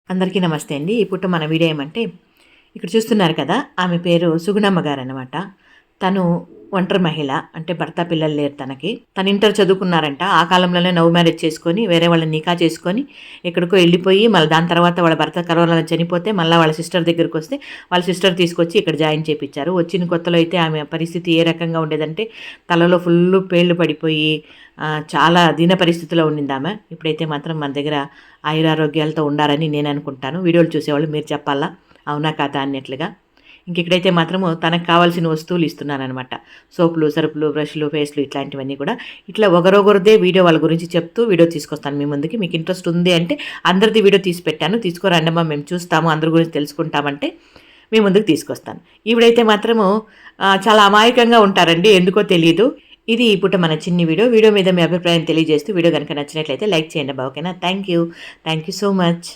అందరికీ నమస్తే అండి. ఈ పూట మన వీడియో ఏమంటే, ఇక్కడ చూస్తున్నారు కదా! ఆమె పేరు సుగుణమ్మ గారనమాట. తను ఒంటరి మహిళ. అంటే భర్త, పిల్లలు లేరు తనకి. తను ఇంటర్ చదువుకున్నారంట. ఆ కాలంలోనే లవ్ మ్యారేజ్ చేసుకొని, వేరే వాళ్ళని నికా చేసుకొని, ఎక్కడికో ఎళ్ళిపోయి, మళ్ళీ దాని తర్వాత వాళ్ళ భర్త కరోనాలో చనిపోతే, మళ్ళా వాళ్ళ సిస్టర్ దగ్గరికొస్తే, వాళ్ళ సిస్టర్ తీసుకొచ్చి ఇక్కడ జాయిన్ చేపిచ్చారు. వచ్చిన కొత్తలో అయితే ఆమె పరిస్థితి ఏ రకంగా ఉండేదంటే, తలలో ఫుల్లు పేళ్ళు పడిపోయి, చాలా దీన పరిస్థితిలో ఉండిందామె. ఇప్పుడైతే మాత్రం మన దగ్గర ఆయురారోగ్యాలతో ఉండాలని నేను అనుకుంటాను. వీడియోలు చూసేవాళ్ళు మీరు చెప్పాలా? అవునా కాదా అన్నట్లుగా. ఇక్కడైతే మాత్రము తనకు కావాల్సిన వస్తువులు ఇస్తున్నాననమాట. సోపులు, సరుపులు, బ్రష్లు, పేస్టులు ఇట్లాంటివన్నీ కూడా. ఇట్లా ఒకరొకరిదే వీడియో వాళ్ళ గురించి చెప్తూ వీడియో తీసుకొస్తాను మీ ముందుకి. మీకు ఇంట్రెస్ట్ ఉంది అంటే అందరిది వీడియో తీసి పెట్టాను. తీసుకోరండమ్మా మేము చూస్తాము, అందరి గురించి తెలుసుకుంటామంటే మీ ముందుకు తీసుకొస్తాను. ఈవిడైతే మాత్రము చాలా అమాయకంగా ఉంటారండి, ఎందుకో తెలియదు. ఇది ఈ పూట మన చిన్ని వీడియో. వీడియో మీద మీ అభిప్రాయం తెలియజేస్తూ వీడియో కనుక నచ్చినట్లయితే లైక్ చేయండి. ఓకేనా? Thank you so much.